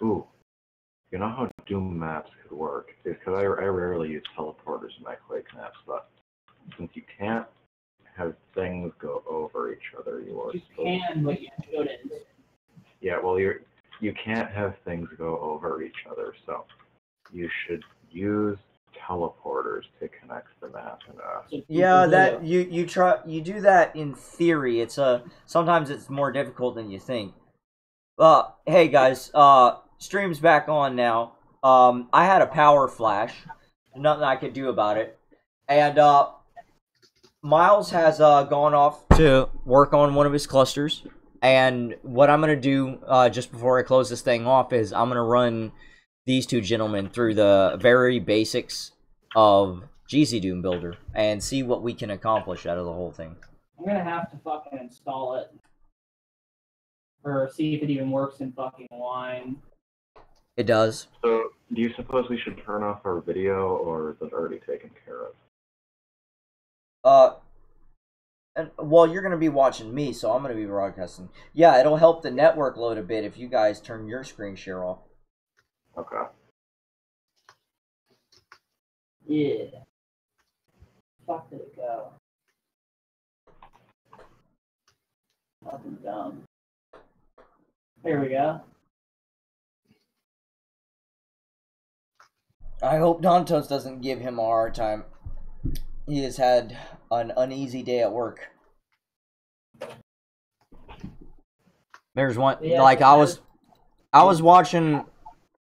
Ooh, you know how Doom maps could work? Because I rarely use teleporters in my Quake maps, but since you can't have things go over each other, you can, but you shouldn't. Yeah, well, you can't have things go over each other, so you should use teleporters to connect the map. Yeah, that you do that in theory. It's sometimes it's more difficult than you think. Hey guys, stream's back on now. I had a power flash, nothing I could do about it, and Miles has gone off to work on one of his clusters. And what I'm gonna do just before I close this thing off is I'm gonna run these two gentlemen through the very basics of GZ Doom Builder and see what we can accomplish out of the whole thing. I'm gonna have to fucking install it. Or see if it even works in fucking Wine. It does. So, do you suppose we should turn off our video, or is it already taken care of? Well, you're gonna be watching me, so I'm gonna be broadcasting. Yeah, it'll help the network load a bit if you guys turn your screen share off. Okay. Yeah. Fuck did it go? Fucking dumb. There we go. I hope Dantos doesn't give him a hard time. He has had an uneasy day at work. There's one, Yeah, like I was watching.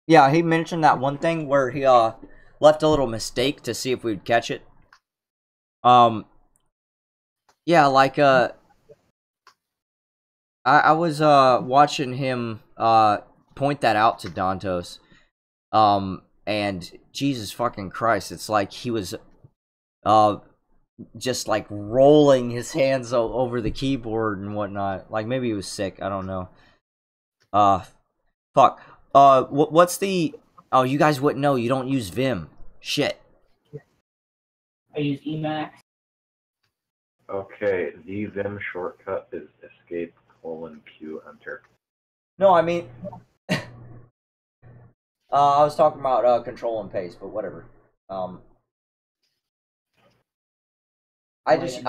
Yeah, he mentioned that one thing where he left a little mistake to see if we'd catch it. Yeah, like I was watching him point that out to Dantos. And Jesus fucking Christ, it's like he was just like rolling his hands over the keyboard and whatnot. Like maybe he was sick, I don't know. Fuck. What's the... Oh, you guys wouldn't know, you don't use Vim. Shit. I use Emacs. Okay, the Vim shortcut is escape:"Q enter. No, I mean... I was talking about control and paste, but whatever. I just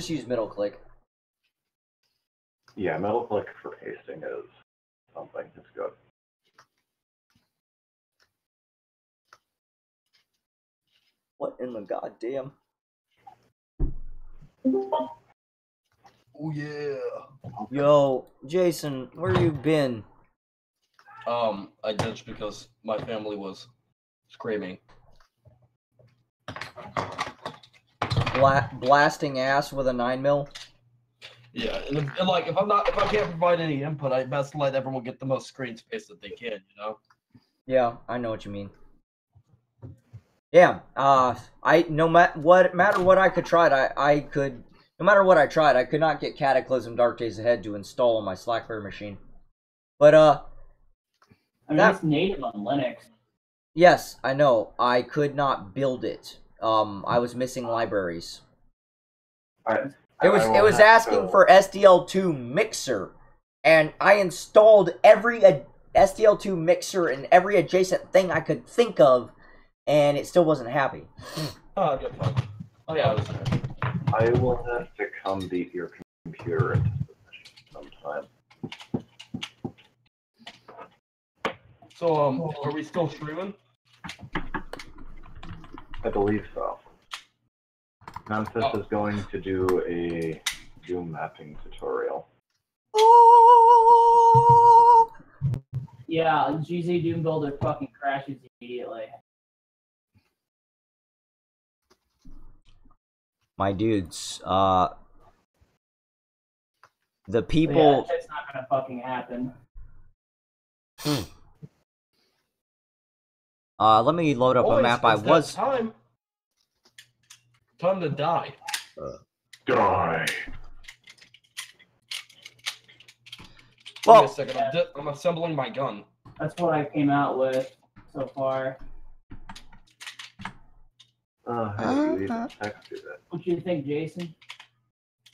use middle click. Yeah, middle click for pasting is something that's good. What in the goddamn? Oh yeah. Yo, Jason, where you been? I ditched because my family was screaming. Blasting ass with a 9mm? Yeah, and like if I can't provide any input, I best let everyone get the most screen space that they can, you know? Yeah, I know what you mean. Yeah, no matter what I could try, no matter what I tried, I could not get Cataclysm Dark Days Ahead to install on my Slackware machine. But I mean, that's native on Linux. Yes, I know. I could not build it. I was missing libraries. It was asking for SDL2 mixer, and I installed every SDL2 mixer and every adjacent thing I could think of, and it still wasn't happy. Oh, good fun. Oh yeah, I was there. I will have to come beat your computer into submission sometime. So, are we still streaming? I believe so. Memphis is going to do a Doom mapping tutorial. Yeah, GZ Doom Builder fucking crashes immediately. My dudes, the people... Yeah, it's not gonna fucking happen. Let me load up a map. Time to die. Die. Well, wait a second. I'm assembling my gun. That's what I came out with so far. How do you even text do that? What do you think, Jason?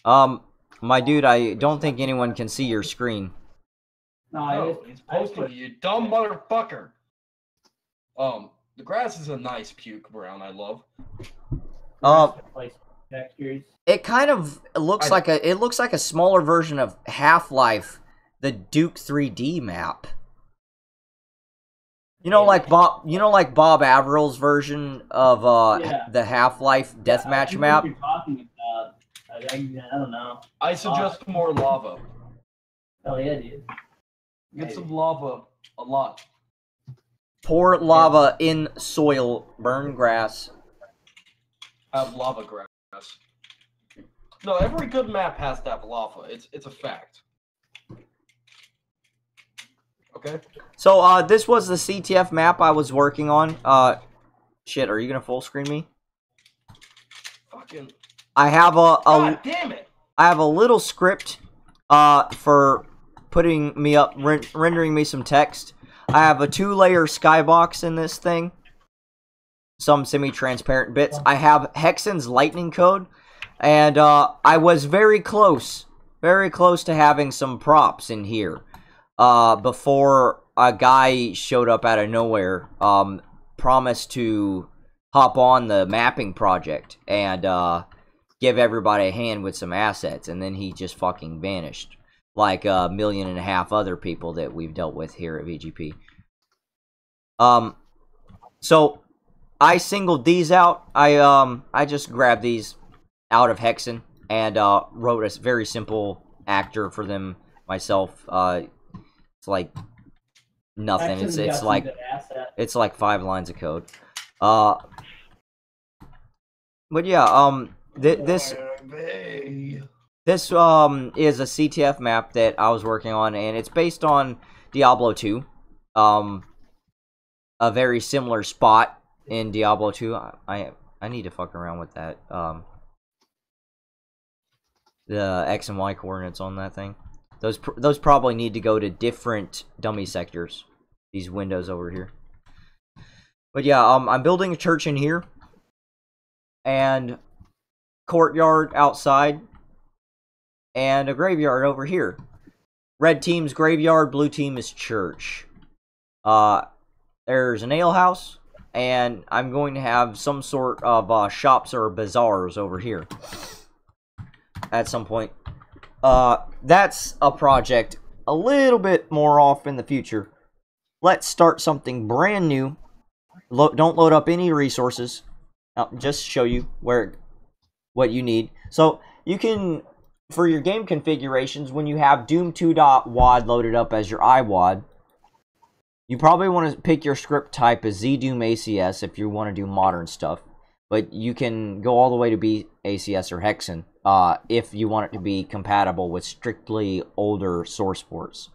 My dude, I don't think anyone can see your screen. No, he's posting to you, dumb motherfucker. The grass is a nice puke brown. I love. Textures. It kind of looks like a smaller version of Half-Life, the Duke 3D map. You know, like Bob Averil's version of the Half-Life deathmatch map. What you're talking about? I don't know. I suggest more lava. Oh yeah, dude. Get some lava, a lot. Pour lava in soil, burn grass. Have lava grass. No, every good map has to have lava. It's a fact. Okay. So this was the CTF map I was working on. Shit, are you gonna full screen me? Fucking. I have God damn it! I have a little script for putting me up, rendering me some text. I have a 2-layer skybox in this thing. Some semi-transparent bits. I have Hexen's lightning code, and I was very close to having some props in here before a guy showed up out of nowhere, promised to hop on the mapping project and give everybody a hand with some assets, and then he just fucking vanished, like 1.5 million other people that we've dealt with here at VGP. So I singled these out. I just grabbed these out of Hexen and wrote a very simple actor for them myself. It's like nothing. It's like 5 lines of code. But yeah, this is a CTF map that I was working on, and it's based on Diablo 2. A very similar spot in Diablo 2. I need to fuck around with that. The X and Y coordinates on that thing. Those probably need to go to different dummy sectors. These windows over here. But yeah, I'm building a church in here. And courtyard outside. And a graveyard over here. Red team's graveyard, blue team is church. There's an ale house. And I'm going to have some sort of shops or bazaars over here. At some point. That's a project a little bit more off in the future. Let's start something brand new. Don't load up any resources. I'll just show you what you need. So you can, for your game configurations, when you have Doom 2.wad loaded up as your iWad, you probably want to pick your script type as ZDoom ACS if you want to do modern stuff. But you can go all the way to be ACS or Hexen if you want it to be compatible with strictly older source ports.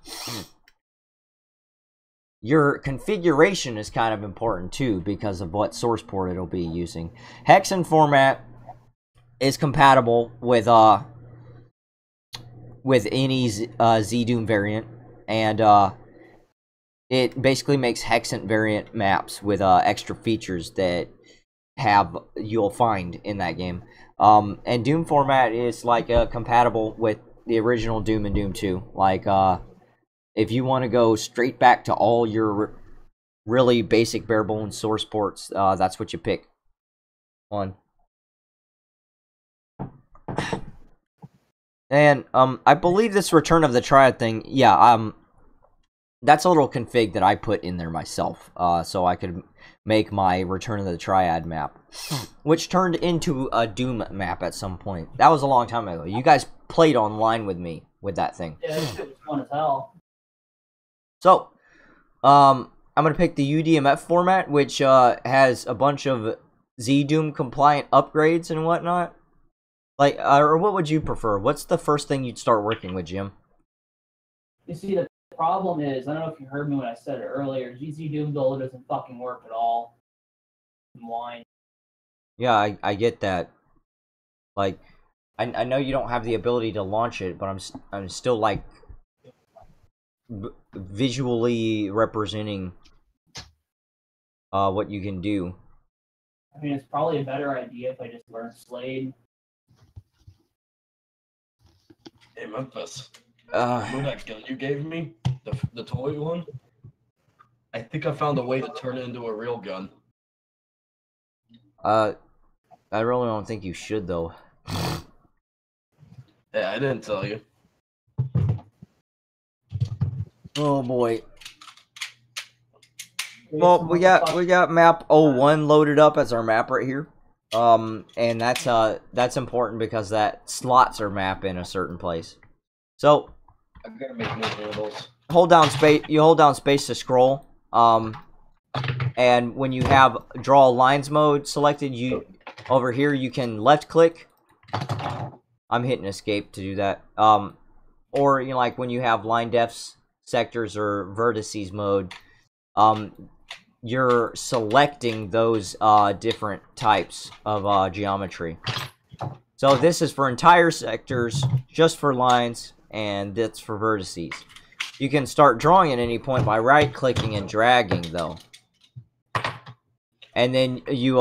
Your configuration is kind of important too because of what source port it'll be using. Hexen format is compatible with any ZDoom variant, and it basically makes Hexen variant maps with extra features that you'll find in that game. And Doom format is like compatible with the original Doom and Doom 2. Like if you want to go straight back to all your really basic bare bones source ports, that's what you pick on. And I believe this Return of the Triad thing, yeah, that's a little config that I put in there myself, so I could make my Return of the Triad map, which turned into a Doom map at some point. That was a long time ago. You guys played online with me with that thing. Yeah, it was fun as hell. So, I'm going to pick the UDMF format, which has a bunch of ZDoom compliant upgrades and whatnot. Like, or what would you prefer? What's the first thing you'd start working with, Jim? You see, the problem is, I don't know if you heard me when I said it earlier, GZ Doom Builder doesn't fucking work at all. Wine. Yeah, I get that. Like, I know you don't have the ability to launch it, but I'm still like visually representing what you can do. I mean, it's probably a better idea if I just learn Slade. Hey, Memphis. Remember that gun you gave me? The toy one. I think I found a way to turn it into a real gun. I really don't think you should though. Yeah, I didn't tell you. Oh boy. Well, we got map 01 loaded up as our map right here. And that's important because that slots our map in a certain place. So I'm gonna make new handles. hold down space to scroll. And when you have draw lines mode selected, over here you can left click. I'm hitting escape to do that. Or like when you have line defs, sectors, or vertices mode, you're selecting those different types of geometry. So this is for entire sectors, just for lines, and that's for vertices. You can start drawing at any point by right-clicking and dragging, though. And then you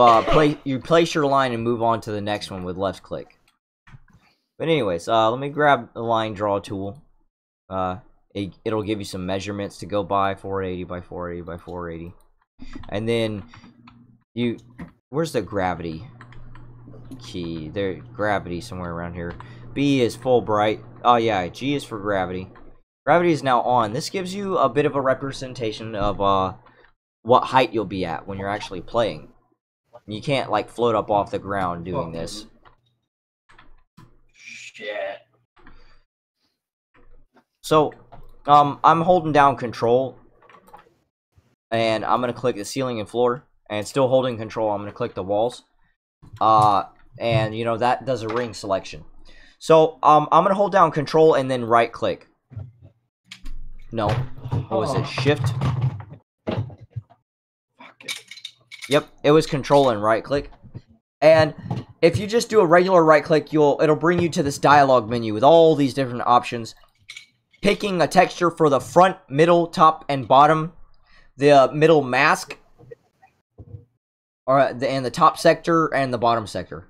place your line and move on to the next one with left-click. But anyways, let me grab the line draw tool. It'll give you some measurements to go by, 480 by 480 by 480. And then where's the gravity key? There, gravity somewhere around here. B is full bright. Oh yeah, G is for gravity. Gravity is now on. This gives you a bit of a representation of what height you'll be at when you're actually playing. You can't like float up off the ground doing this. Shit. So, I'm holding down control. And I'm going to click the ceiling and floor. And still holding control, I'm going to click the walls. And, that does a ring selection. So, I'm going to hold down control and then right click. No. What was it? Shift? Yep, it was control and right click. And if you just do a regular right click, it'll bring you to this dialog menu with all these different options. Picking a texture for the front, middle, top, and bottom. The middle mask, and the top sector and the bottom sector.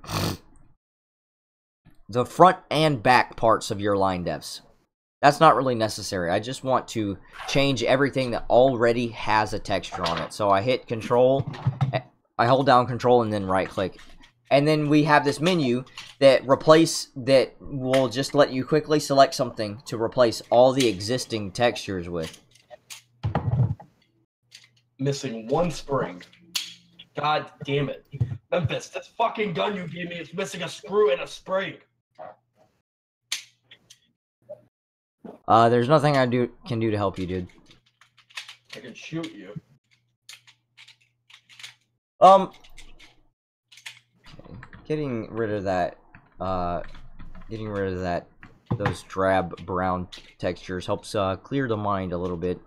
The front and back parts of your line defs. That's not really necessary. I just want to change everything that already has a texture on it. So I hit control, I hold down control and then right click. And then we have this menu that will just let you quickly select something to replace all the existing textures with. Missing one spring. God damn it. Memphis, this fucking gun you gave me is missing a screw and a spring. There's nothing I can do to help you, dude. I can shoot you. Getting rid of that, those drab brown textures helps clear the mind a little bit.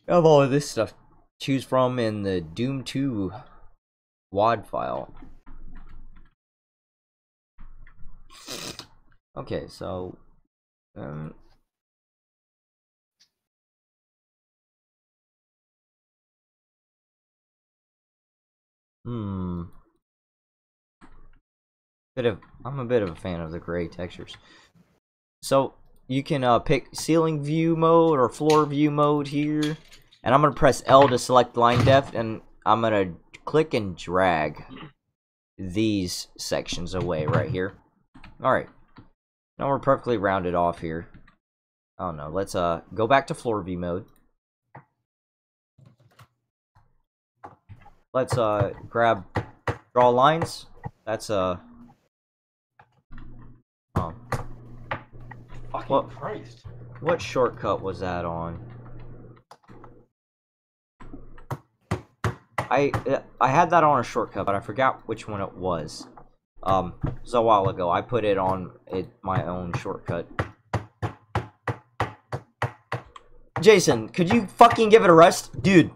I have all of this stuff to choose from in the Doom 2 WAD file. Okay, so I'm a bit of a fan of the gray textures. So you can pick ceiling view mode or floor view mode here, and I'm gonna press L to select line depth, and I'm gonna click and drag these sections away right here. All right, now we're perfectly rounded off here. Oh no, let's go back to floor view mode. Let's grab draw lines. That's Fucking Christ. What shortcut was that on? I had that on a shortcut, but I forgot which one it was. So a while ago, I put it on my own shortcut. Jason, could you fucking give it a rest, dude?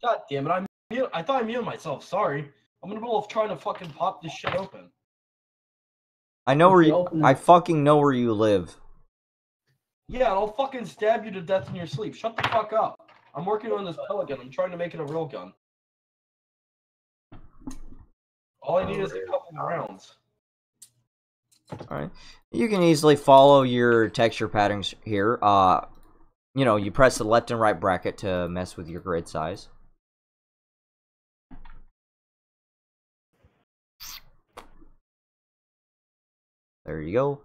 God damn it! I thought I muted myself. Sorry. I'm in the middle of trying to fucking pop this shit open. I know where you. I fucking know where you live. Yeah, and I'll fucking stab you to death in your sleep. Shut the fuck up. I'm working on this pellet gun. I'm trying to make it a real gun. All I need is a couple of rounds. Alright. You can easily follow your texture patterns here. You know, you press the left and right bracket to mess with your grid size. There you go.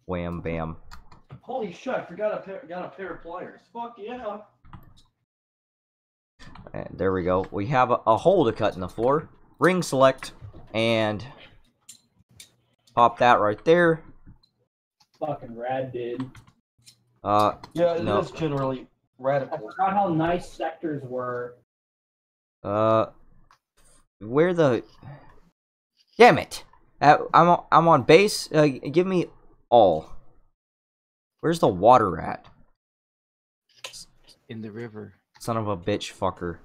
Wham bam. Holy shit, I got a pair of pliers. Fuck yeah. And there we go. We have a hole to cut in the floor. Ring select and pop that right there. Fucking rad, dude. Yeah, it no. is generally I radical. forgot how nice sectors were. Where the... Damn it! I'm on base. Give me all. Where's the water at? In the river. Son of a bitch fucker.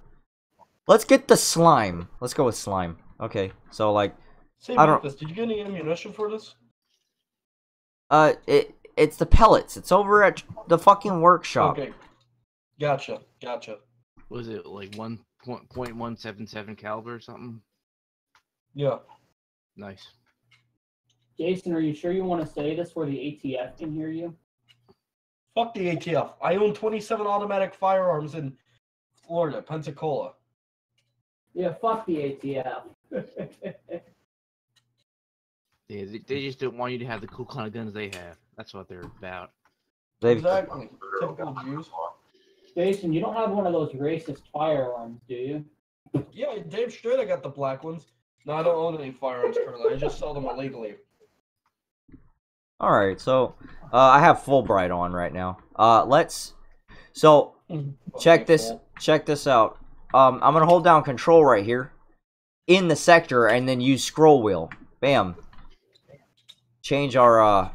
Let's get the slime. Let's go with slime. Okay, so like... Say I don't- this. Did you get any ammunition for this? It's the pellets. It's over at the fucking workshop. Okay. Gotcha. Was it like 1.177 caliber or something? Yeah. Nice. Jason, are you sure you want to say this where the ATF can hear you? Fuck the ATF. I own 27 automatic firearms in Florida, Pensacola. Yeah, fuck the ATF. Yeah, they just don't want you to have the cool kind of guns they have. That's what they're about. Exactly. Typical Jews. Jason, you don't have one of those racist firearms, do you? Yeah, damn straight I got the black ones. No, I don't own any firearms currently. I just sell them illegally. Alright, so I have Fulbright on right now. Check this out. I'm gonna hold down control right here in the sector and then use scroll wheel. Bam. Change our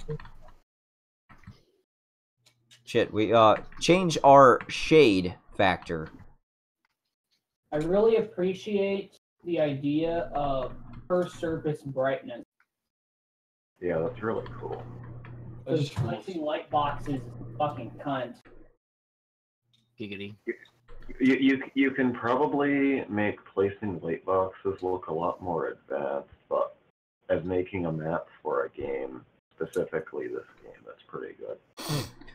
change our shade factor. I really appreciate the idea of per surface brightness. Yeah, that's really cool. Because placing light boxes is a fucking cunt. Giggity. You can probably make placing light boxes look a lot more advanced, but as making a map for a game, specifically this game, that's pretty good.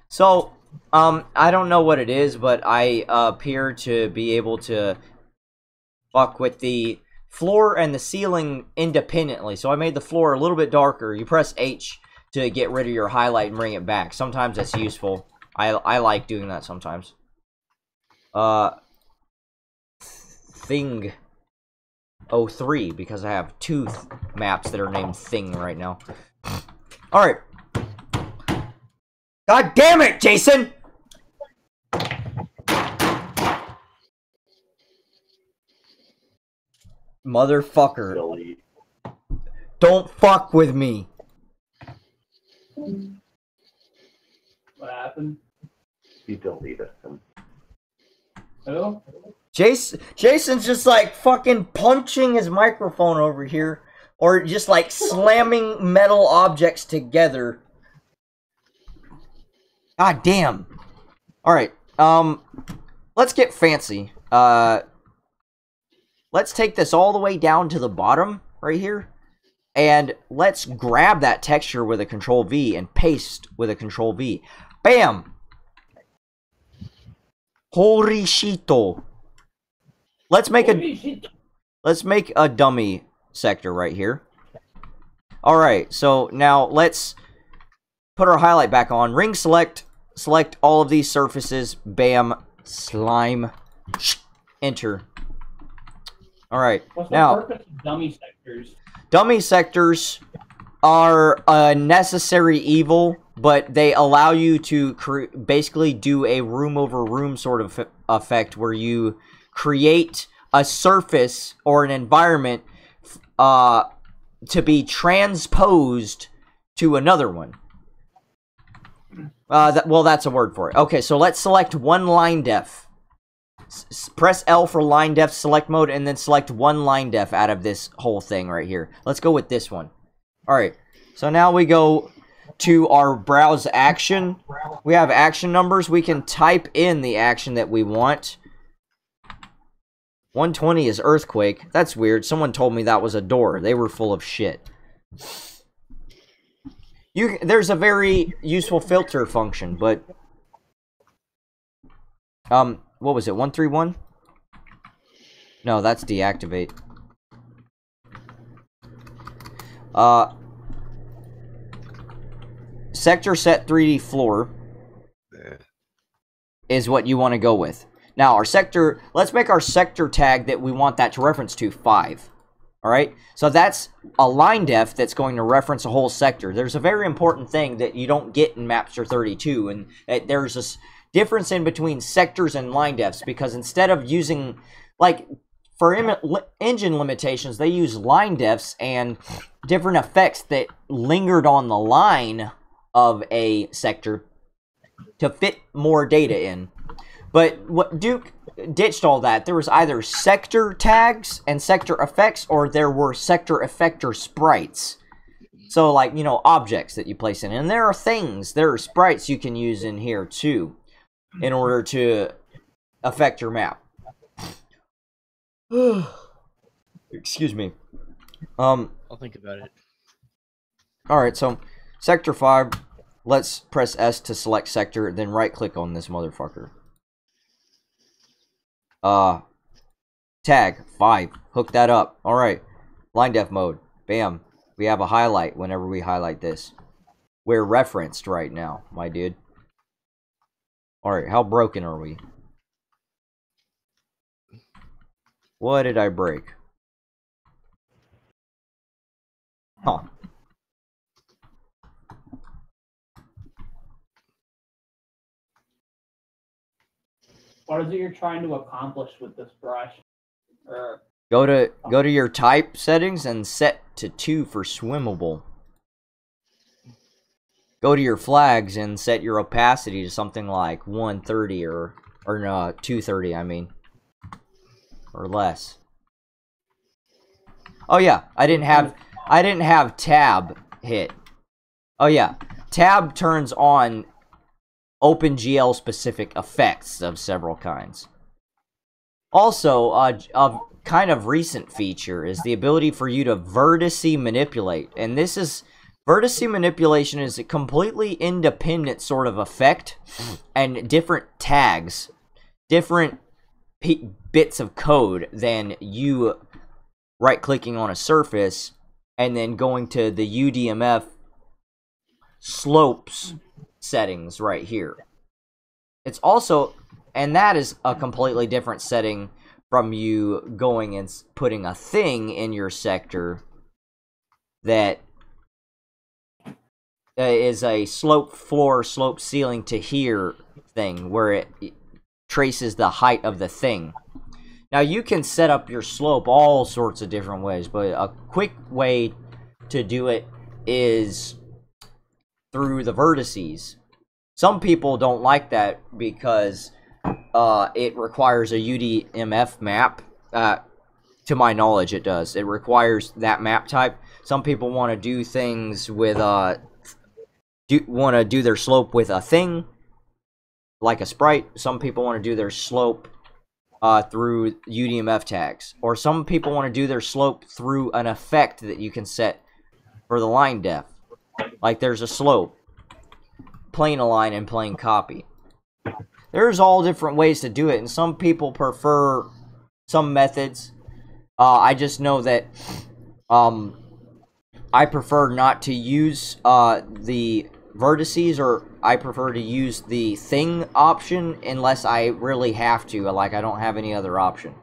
So, I don't know what it is, but I appear to be able to fuck with the floor and the ceiling independently. So I made the floor a little bit darker. You press H to get rid of your highlight and bring it back. Sometimes that's useful. I like doing that sometimes. Thing 03, because I have two maps that are named Thing right now. Alright. God damn it, Jason! Motherfucker. Delete. Don't fuck with me. What happened? He deleted him. Who? Jason's just like fucking punching his microphone over here, or just like slamming metal objects together. God damn. Alright, let's get fancy. Let's take this all the way down to the bottom, right here. And let's grab that texture with a Control V and paste with a Control V. Bam! Horishito. Let's make a dummy sector right here. Alright, so now let's put our highlight back on. Ring select all of these surfaces. Bam. Slime. Enter. Alright, What's now the purpose of dummy sectors? dummy sectors are a necessary evil, but they allow you to basically do a room over room sort of effect where you create a surface or an environment to be transposed to another one. Well, that's a word for it. Okay, so let's select one line def. Press L for line def select mode, and then select one line def out of this whole thing right here. Let's go with this one. Alright, so now we go to our browse action. We have action numbers. We can type in the action that we want. 120 is earthquake. That's weird. Someone told me that was a door. They were full of shit. There's a very useful filter function, but what was it? 131? No, that's deactivate. Sector set 3D floor is what you want to go with. Now, our sector, let's make our sector tag that we want that to reference to 5. Alright? So that's a line def that's going to reference a whole sector. There's a very important thing that you don't get in Mapster 32, and there's this difference in between sectors and line defs, because instead of using, like, for engine limitations, they use line defs and different effects that lingered on the line of a sector to fit more data in. But what Duke ditched all that. There was either sector tags and sector effects, or there were sector effector sprites. So, like, you know, objects that you place in. And there are sprites you can use in here, too, in order to affect your map. Excuse me. I'll think about it. Alright, so, Sector 5, let's press S to select sector, then right-click on this motherfucker. Tag 5. Hook that up. Alright. Line def mode. Bam. We have a highlight whenever we highlight this. We're referenced right now, my dude. Alright, how broken are we? What did I break? Huh. What is it you're trying to accomplish with this brush? Go to your type settings and set to 2 for swimmable. Go to your flags and set your opacity to something like 130 or no, 230, I mean. Or less. Oh yeah, I didn't have tab hit. Oh yeah, tab turns on OpenGL specific effects of several kinds. Also, a kind of recent feature is the ability for you to vertice manipulate, and vertice manipulation is a completely independent sort of effect, and different tags, different bits of code than you right-clicking on a surface and then going to the UDMF slopes settings right here. It's also, and that is a completely different setting from you going and putting a thing in your sector that is a slope floor, slope ceiling to here thing where it traces the height of the thing. Now you can set up your slope all sorts of different ways, but a quick way to do it is through the vertices. Some people don't like that because it requires a UDMF map. To my knowledge, it does. It requires that map type. Some people want to do things with want to do their slope with a thing, like a sprite. Some people want to do their slope through UDMF tags, or some people want to do their slope through an effect that you can set for the line def. Like there's a slope, plane align, and plane copy. There's all different ways to do it, and some people prefer some methods. I just know that I prefer not to use the vertices, or I prefer to use the thing option unless I really have to, like I don't have any other option.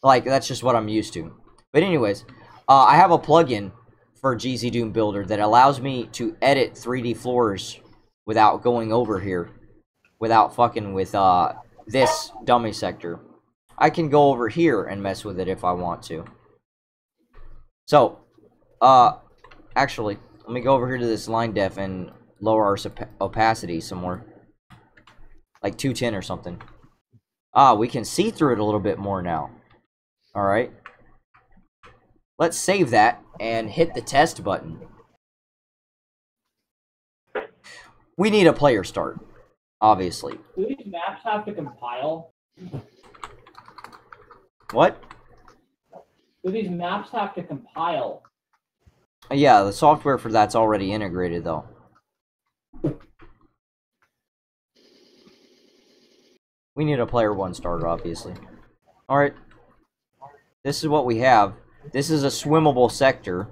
Like, that's just what I'm used to. But anyways, I have a plugin for GZ Doom Builder that allows me to edit 3D floors without going over here, without fucking with this dummy sector. I can go over here and mess with it if I want to. So, actually, let me go over here to this line def and lower our opacity some more. Like 210 or something. We can see through it a little bit more now. Alright. Let's save that and hit the test button. We need a player start, obviously. Do these maps have to compile? What? Do these maps have to compile? Yeah, the software for that's already integrated, though. We need a player 1 starter, obviously. Alright. This is what we have. This is a swimmable sector.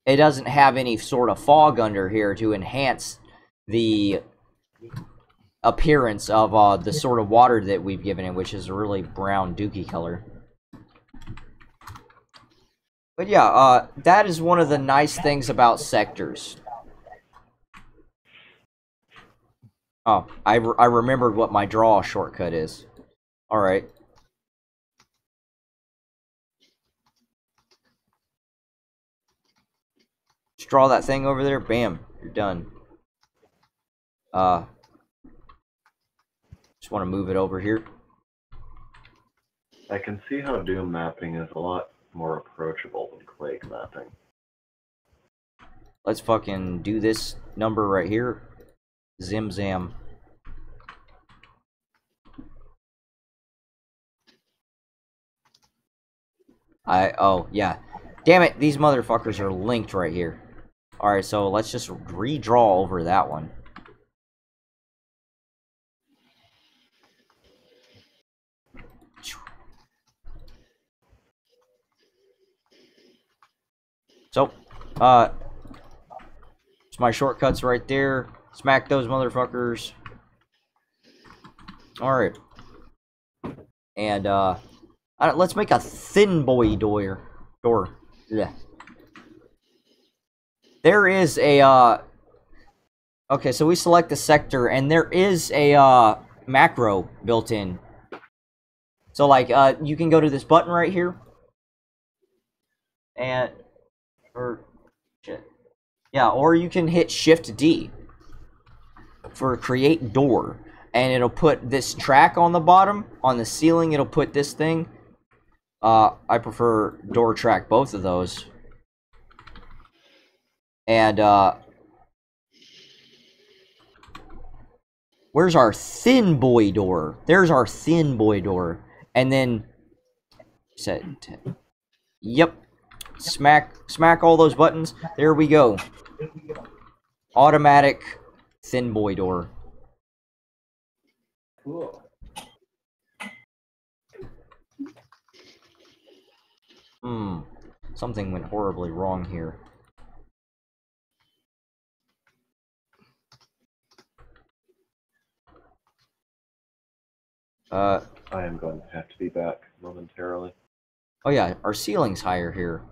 It doesn't have any sort of fog under here to enhance the appearance of the sort of water that we've given it, which is a really brown dookie color. But yeah, that is one of the nice things about sectors. Oh, I remembered what my draw shortcut is. Alright. Just draw that thing over there, bam, you're done. Just want to move it over here. I can see how Doom mapping is a lot more approachable than Quake mapping. Let's fucking do this number right here. Zim zam. Oh, yeah. Damn it, these motherfuckers are linked right here. Alright, so let's just redraw over that one. So, it's my shortcuts right there. Smack those motherfuckers. Alright. And, let's make a thin boy door. Yeah. There is a, okay, so we select the sector, and there is a, macro built in. So, like, you can go to this button right here. And, or, shit. Yeah, or you can hit Shift D for create door. And it'll put this track on the bottom. On the ceiling, it'll put this thing. I prefer door track, both of those. And, where's our thin boy door? There's our thin boy door. And then, set, yep. Smack all those buttons. There we go. Automatic thin boy door. Cool. Something went horribly wrong here. I am going to have to be back momentarily. Oh yeah, our ceiling's higher here.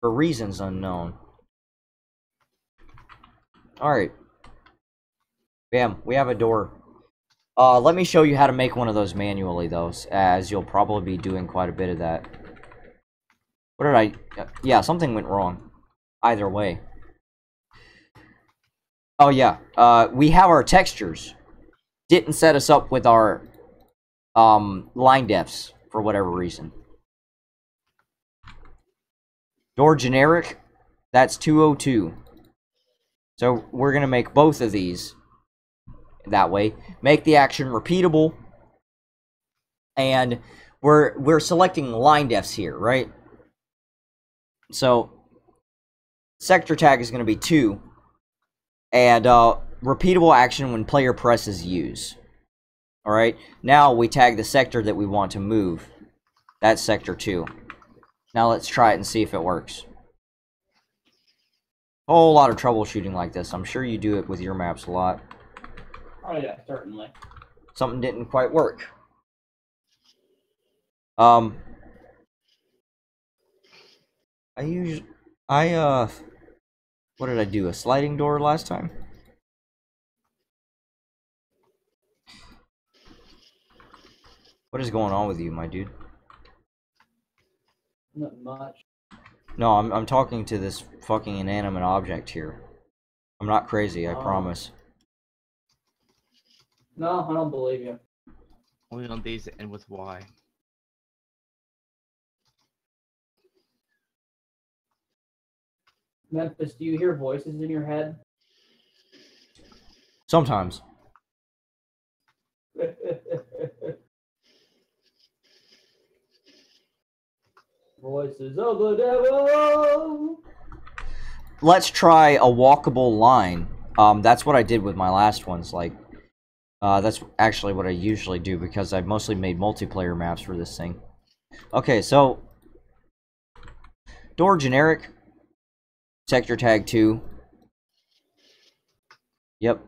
For reasons unknown. Alright. Bam, we have a door. Let me show you how to make one of those manually, though, as you'll probably be doing quite a bit of that. What did I... yeah, something went wrong. Either way. Oh yeah, we have our textures. Didn't set us up with our line depths, for whatever reason. Door generic, that's 202. So we're going to make both of these that way. Make the action repeatable. And we're selecting line depths here, right? So sector tag is going to be 2. And repeatable action when player presses use. Alright, now we tag the sector that we want to move. That's sector 2. Now let's try it and see if it works. A whole lot of troubleshooting like this. I'm sure you do it with your maps a lot. Oh yeah, certainly. Something didn't quite work. What did I do? A sliding door last time? What is going on with you, my dude? Not much. No, I'm talking to this fucking inanimate object here. I'm not crazy, I promise. No, I don't believe you. Only on days that end with Y. Memphis, do you hear voices in your head? Sometimes. Voices of the devil. Let's try a walkable line. That's what I did with my last ones. Like, that's actually what I usually do because I've mostly made multiplayer maps for this thing. Okay, so door generic, sector tag 2. Yep,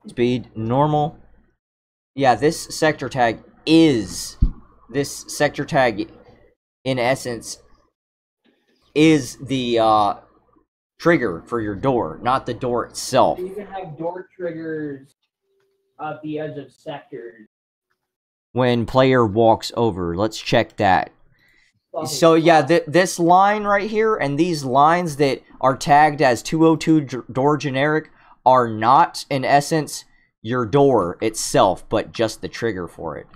speed normal. Yeah, this sector tag in essence is the trigger for your door, not the door itself. You can have door triggers at the edge of sectors. When player walks over, let's check that. Fucking So yeah, awesome. this line right here and these lines that are tagged as 202 door generic are not, in essence, your door itself, but just the trigger for it.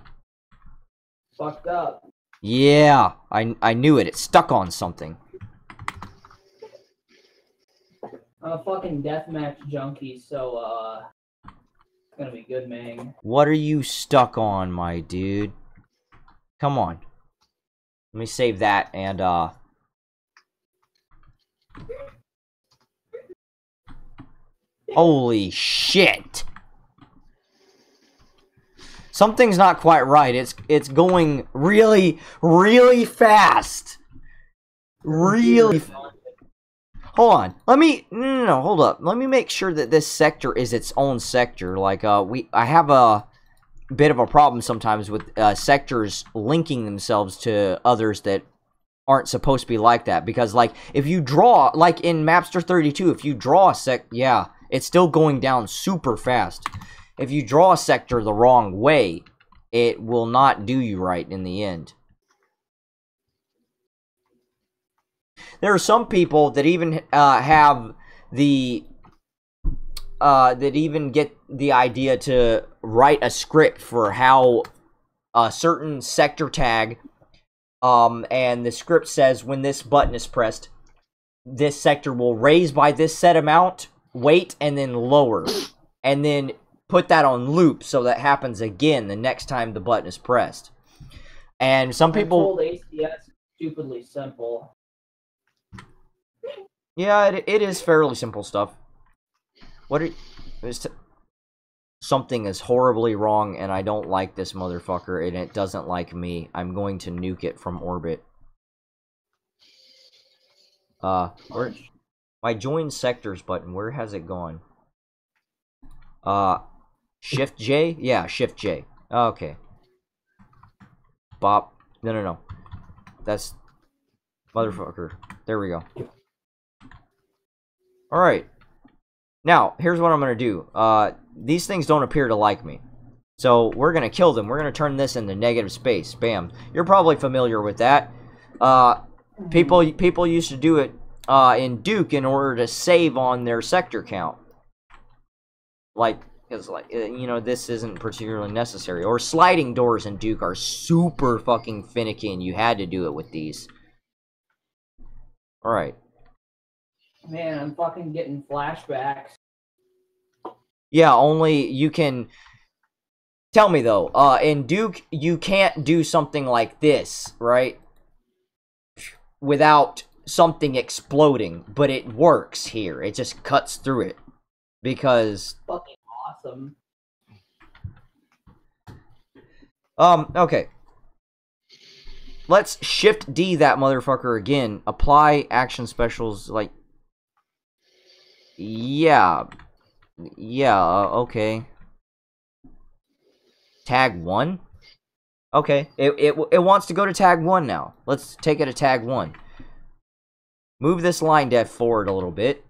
Fucked up. Yeah, I knew it. It stuck on something. I'm a fucking deathmatch junkie, so it's gonna be good, man. What are you stuck on, my dude? Come on. Let me save that and holy shit. Something's not quite right. It's going really, really fast. Really. Hold on. Let me no, hold up. Let me make sure that this sector is its own sector. Like I have a bit of a problem sometimes with sectors linking themselves to others that aren't supposed to be like that, because like if you draw, like in Mapster 32, if you draw a yeah, it's still going down super fast. If you draw a sector the wrong way, it will not do you right in the end. There are some people that even have the that even get the idea to write a script for how a certain sector tag, and the script says when this button is pressed, this sector will raise by this set amount, wait, and then lower, and then put that on loop so that happens again the next time the button is pressed. And some people... I'm told ACS is stupidly simple. Yeah, it is fairly simple stuff. What are you... Something is horribly wrong, and I don't like this motherfucker, and it doesn't like me. I'm going to nuke it from orbit. Where... My join sectors button, where has it gone? Shift J? Yeah, Shift J. Okay. Bop. No. That's... Motherfucker. There we go. Alright. Now, here's what I'm going to do. These things don't appear to like me. So, we're going to kill them. We're going to turn this into negative space. Bam. You're probably familiar with that. People used to do it in Duke in order to save on their sector count. Like, because, like, you know, this isn't particularly necessary. Or sliding doors in Duke are super fucking finicky, and you had to do it with these. Alright. Man, I'm fucking getting flashbacks. Yeah, only you can... Tell me, though, in Duke, you can't do something like this, right? Without something exploding, but it works here. It just cuts through it. Because... Fucking awesome. Okay. Let's Shift D that motherfucker again. Apply action specials, like... Yeah. Yeah, okay. Tag 1? Okay, it wants to go to tag 1 now. Let's take it to tag 1. Move this line def forward a little bit.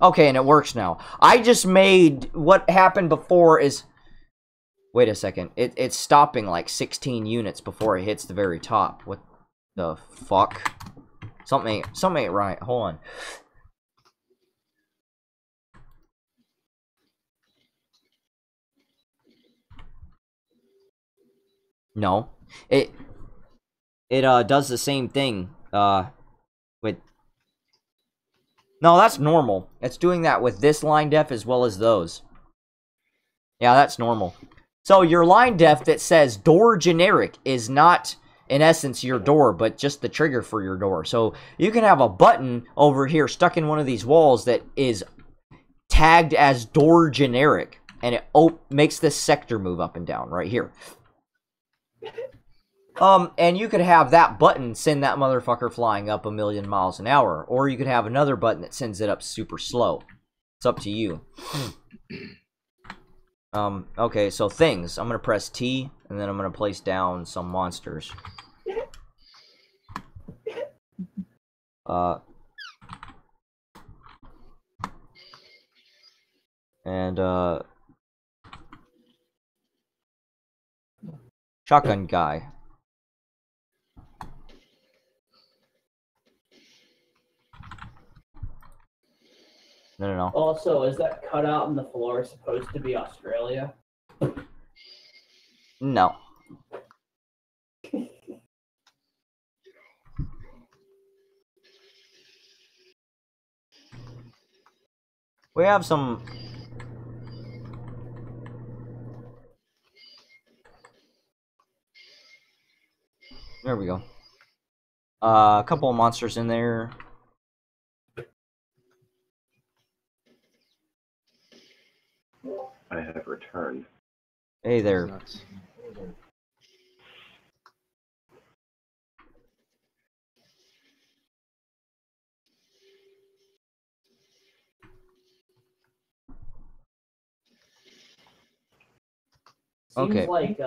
Okay, and it works now. I just made... What happened before is... Wait a second. It's stopping like 16 units before it hits the very top. What the fuck? Something ain't right. Hold on. No. It does the same thing. With... No, that's normal. It's doing that with this line def as well as those. Yeah, that's normal. So your line def that says door generic is not, in essence, your door, but just the trigger for your door. So you can have a button over here stuck in one of these walls that is tagged as door generic, and it makes this sector move up and down right here. And you could have that button send that motherfucker flying up 1,000,000 miles an hour, or you could have another button that sends it up super slow. It's up to you. Okay, so things. I'm gonna press T, and then I'm gonna place down some monsters. Shotgun guy. No. Also, is that cutout in the floor supposed to be Australia? No. We have some... There we go. A couple of monsters in there. I have returned. Hey there. Seems Okay. like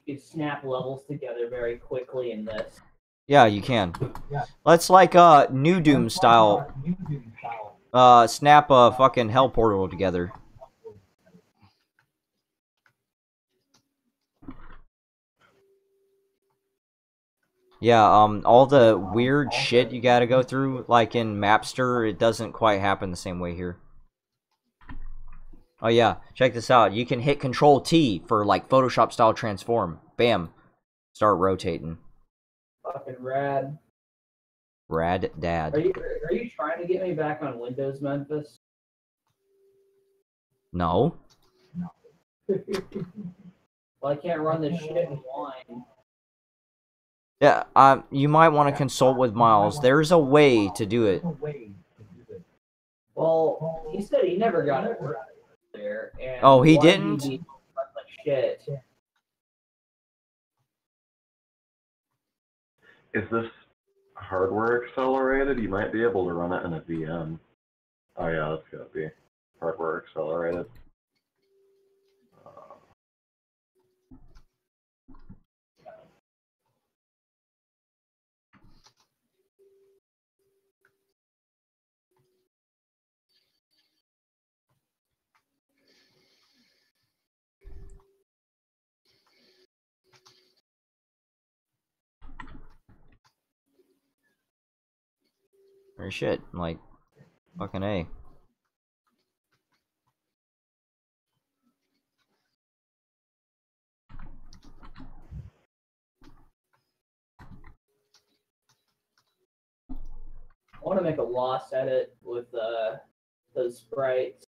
you snap levels together very quickly in this. Yeah, you can. Let's like New Doom style. Snap a fucking hell portal together. Yeah, all the weird shit you gotta go through, like in Mapster, it doesn't quite happen the same way here. Oh yeah, check this out. You can hit Control T for like Photoshop style transform. Bam. Start rotating. Fucking rad. Rad dad. Are you trying to get me back on Windows, Memphis? No. Well, I can't run this shit in Wine. Yeah, you might want to consult with Miles. There's a way to do it. Well, he said he never got it there. And Oh, he why didn't? he shit. Is this hardware accelerated? You might be able to run it in a VM. Oh yeah, that's gotta be hardware accelerated. Or shit, like, fucking A. I want to make a loss edit with those sprites.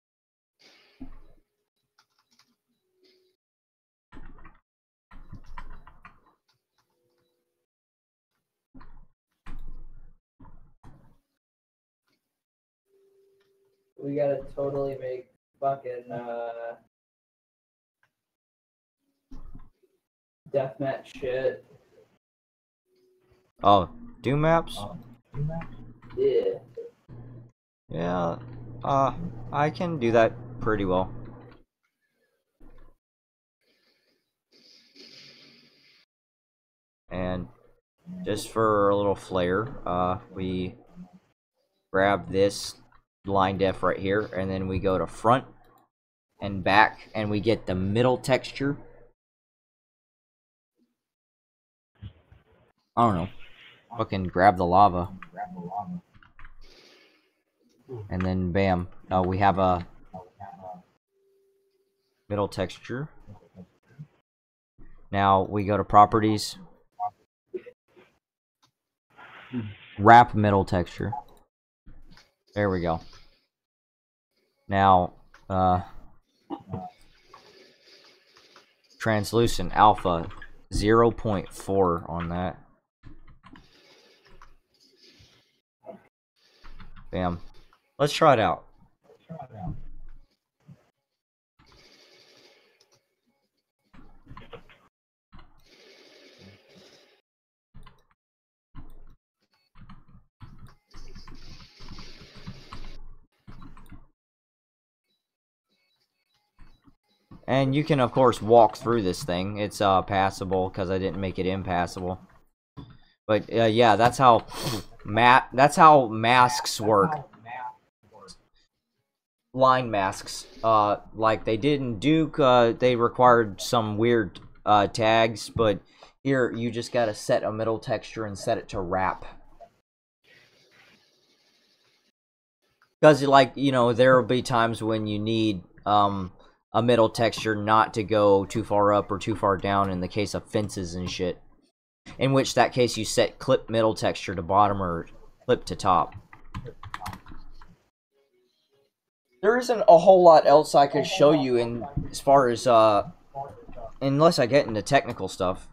We gotta totally make fucking deathmatch shit. Oh, Doom maps? Yeah. Yeah, I can do that pretty well. And just for a little flair, we grab this line def right here, and then we go to front and back, and we get the middle texture. I don't know. Fucking grab the lava. And then bam, we have a middle texture. Now we go to properties. Wrap middle texture. There we go. translucent alpha 0.4 on that. Bam. Let's try it out. And you can, of course, walk through this thing. It's passable because I didn't make it impassable. But yeah, that's how masks work. Line masks. Like they did in Duke, they required some weird tags, but here you just gotta set a middle texture and set it to wrap. Because, like, you know, there will be times when you need a middle texture not to go too far up or too far down in the case of fences and shit. In which that case you set clip middle texture to bottom or clip to top. There isn't a whole lot else I could show you in as far as unless I get into technical stuff.